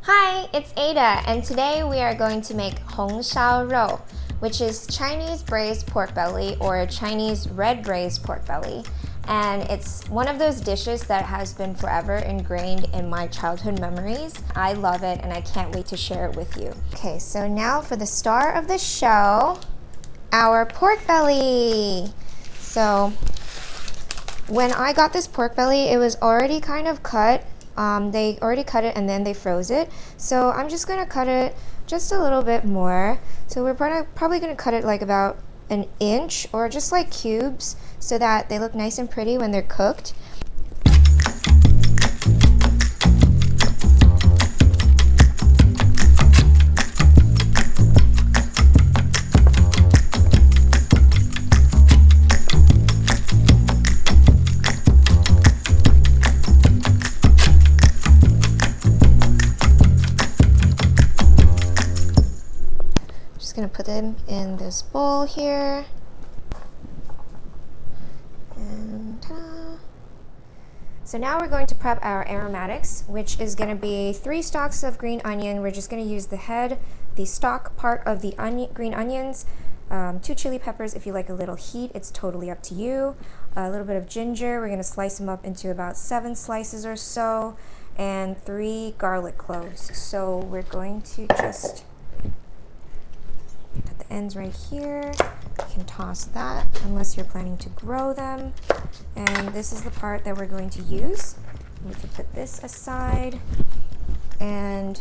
Hi, it's Ada, and today we are going to make Hong Shao Rou, which is Chinese braised pork belly or Chinese red braised pork belly. And it's one of those dishes that has been forever ingrained in my childhood memories. I love it and I can't wait to share it with you. Okay, so now for the star of the show, our pork belly. So when I got this pork belly, it was already kind of cut. They already cut it and then they froze it. So I'm just gonna cut it just a little bit more. So we're probably gonna cut it like about an inch or just like cubes so that they look nice and pretty when they're cooked. Gonna put them in this bowl here, and ta-da. So now we're going to prep our aromatics, which is going to be 3 stalks of green onion. We're just going to use the head, the stalk part of the green onions, 2 chili peppers if you like a little heat, it's totally up to you, a little bit of ginger. We're going to slice them up into about 7 slices or so, and 3 garlic cloves. So we're going to just at the ends right here. You can toss that unless you're planning to grow them. And this is the part that we're going to use. We can put this aside. And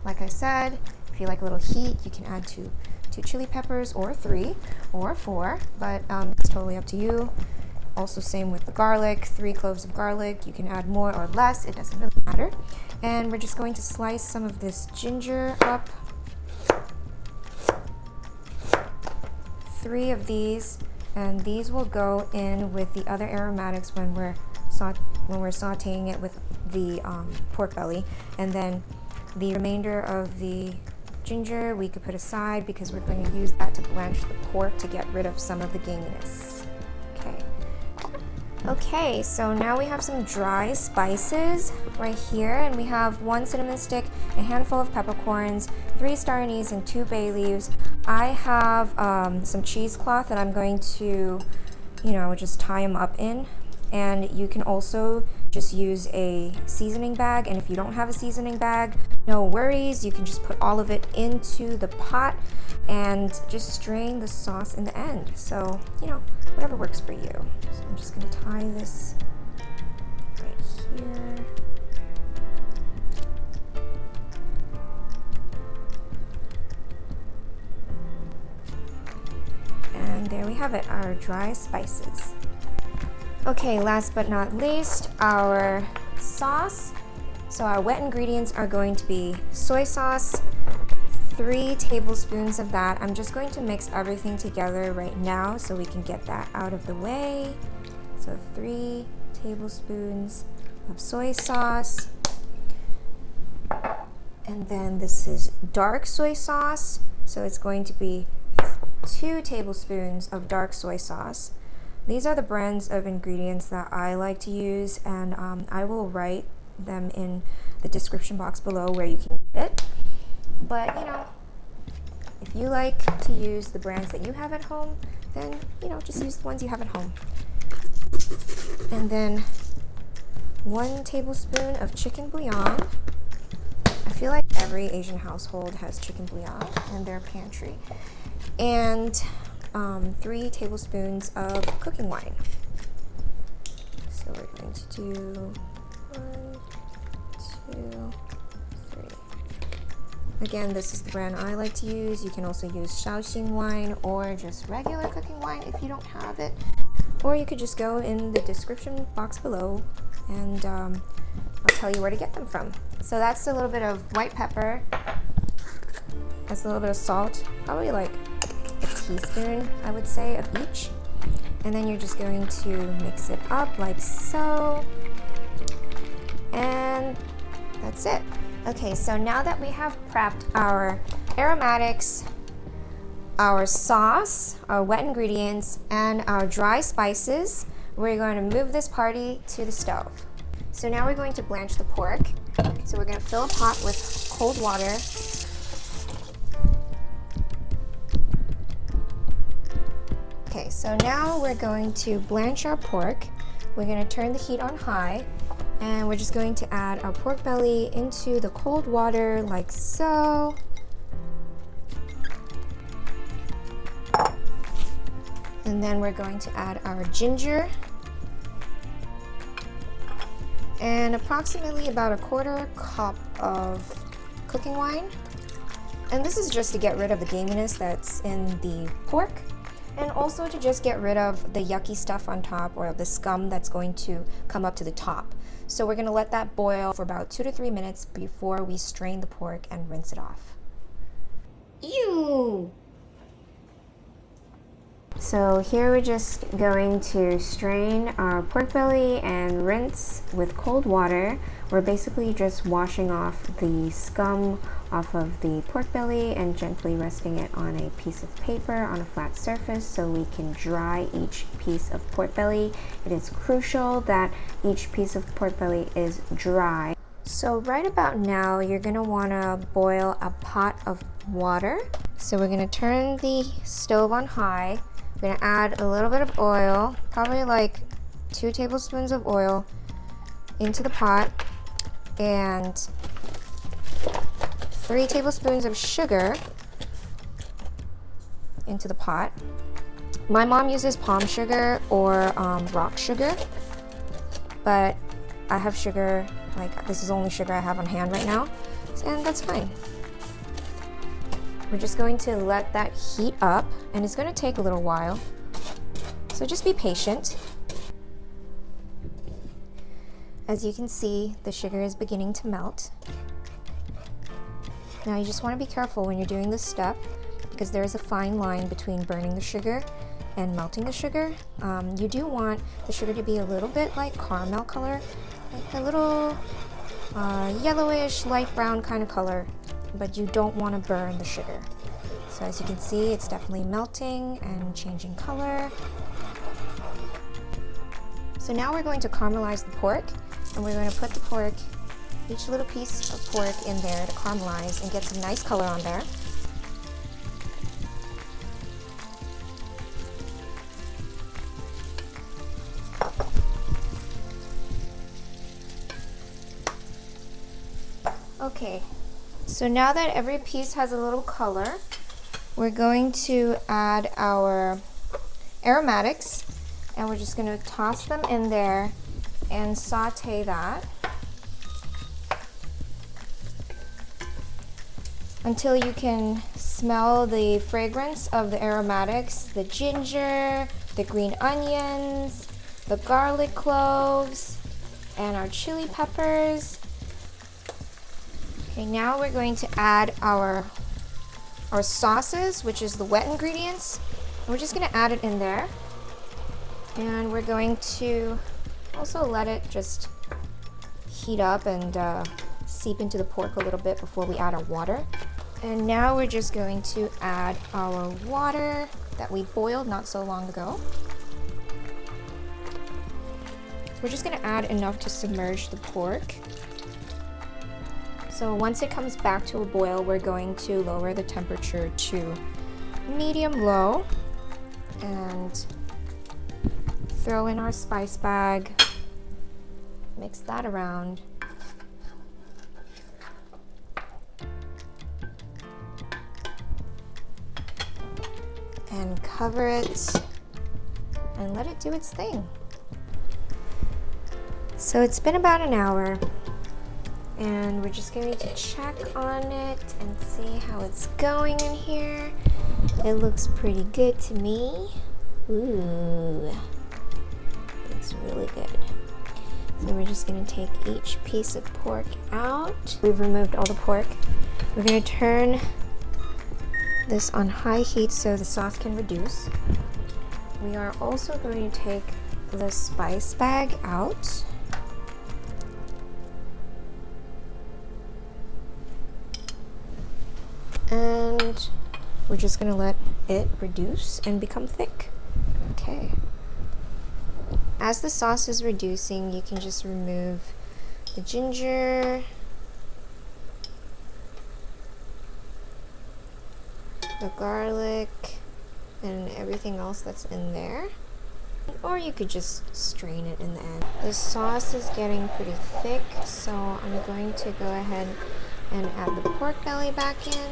like I said, if you like a little heat, you can add 2 chili peppers or 3 or 4, but it's totally up to you. Also same with the garlic, 3 cloves of garlic. You can add more or less, it doesn't really matter. And we're just going to slice some of this ginger up. 3 of these, and these will go in with the other aromatics when we're sauteing it with the pork belly. And then the remainder of the ginger we could put aside because we're going to use that to blanch the pork to get rid of some of the gaminess. Okay, so now we have some dry spices right here, and we have 1 cinnamon stick, a handful of peppercorns, 3 star anise, and 2 bay leaves. I have some cheesecloth that I'm going to, just tie them up in. And you can also just use a seasoning bag, and if you don't have a seasoning bag, no worries. You can just put all of it into the pot and just strain the sauce in the end. So, whatever works for you. So I'm just gonna tie this right here. And there we have it, our dry spices. Okay, last but not least, our sauce. So our wet ingredients are going to be soy sauce, 3 tablespoons of that. I'm just going to mix everything together right now so we can get that out of the way. So 3 tablespoons of soy sauce. And then this is dark soy sauce. So it's going to be 2 tablespoons of dark soy sauce. These are the brands of ingredients that I like to use, and I will write them in the description box below where you can get it. But if you like to use the brands that you have at home, then just use the ones you have at home. And then 1 tablespoon of chicken bouillon. I feel like every Asian household has chicken bouillon in their pantry. And 3 tablespoons of cooking wine. So we're going to do 1, 2, 3. Again, this is the brand I like to use. You can also use Shaoxing wine or just regular cooking wine if you don't have it. Or you could just go in the description box below and I'll tell you where to get them from. So that's a little bit of white pepper. That's a little bit of salt, probably like a teaspoon, I would say, of each. And then you're just going to mix it up like so. And that's it. Okay, so now that we have prepped our aromatics, our sauce, our wet ingredients, and our dry spices, we're going to move this party to the stove. So now we're going to blanch the pork. So we're going to fill a pot with cold water. Okay, so now we're going to blanch our pork. We're going to turn the heat on high, and we're just going to add our pork belly into the cold water like so. And then we're going to add our ginger and approximately about a 1/4 cup of cooking wine. And this is just to get rid of the gaminess that's in the pork, and also to just get rid of the yucky stuff on top, or the scum that's going to come up to the top. So we're going to let that boil for about 2 to 3 minutes before we strain the pork and rinse it off. Ew! So here we're just going to strain our pork belly and rinse with cold water. We're basically just washing off the scum off of the pork belly and gently resting it on a piece of paper on a flat surface so we can dry each piece of pork belly. It is crucial that each piece of pork belly is dry. So right about now, you're gonna wanna boil a pot of water. So we're gonna turn the stove on high. We're gonna add a little bit of oil, probably like 2 tablespoons of oil into the pot, and 3 tablespoons of sugar into the pot. My mom uses palm sugar or rock sugar, but I have sugar, like this is the only sugar I have on hand right now, and that's fine. We're just going to let that heat up, and it's going to take a little while, so just be patient. As you can see, the sugar is beginning to melt. Now you just want to be careful when you're doing this step, because there is a fine line between burning the sugar and melting the sugar. You do want the sugar to be a little bit like caramel color, like a little yellowish, light brown kind of color, but you don't want to burn the sugar. So as you can see, it's definitely melting and changing color. So now we're going to caramelize the pork, and we're going to put the pork, each little piece of pork in there to caramelize and get some nice color on there. Okay, so now that every piece has a little color, we're going to add our aromatics, and we're just going to toss them in there and saute that until you can smell the fragrance of the aromatics, the ginger, the green onions, the garlic cloves, and our chili peppers. Okay, now we're going to add our sauces, which is the wet ingredients. And we're just going to add it in there. And we're going to also let it just heat up and seep into the pork a little bit before we add our water. And now we're just going to add our water that we boiled not so long ago. We're just going to add enough to submerge the pork. So once it comes back to a boil, we're going to lower the temperature to medium-low and throw in our spice bag, mix that around, and cover it and let it do its thing. So it's been about an hour, and we're just going to check on it and see how it's going in here. It looks pretty good to me. Ooh, looks really good. So we're just going to take each piece of pork out. We've removed all the pork. We're going to turn this on high heat so the sauce can reduce. We are also going to take the spice bag out. And we're just going to let it reduce and become thick. Okay. As the sauce is reducing, you can just remove the ginger the garlic and everything else that's in there. Or you could just strain it in the end. The sauce is getting pretty thick, so I'm going to go ahead and add the pork belly back in.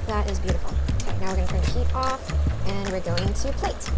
That is beautiful. Okay, now we're going to turn the heat off and we're going to plate.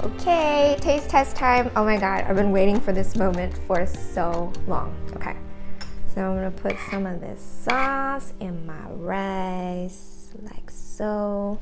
Okay, taste test time. Oh my god, I've been waiting for this moment for so long. Okay, so I'm gonna put some of this sauce in my rice, like so.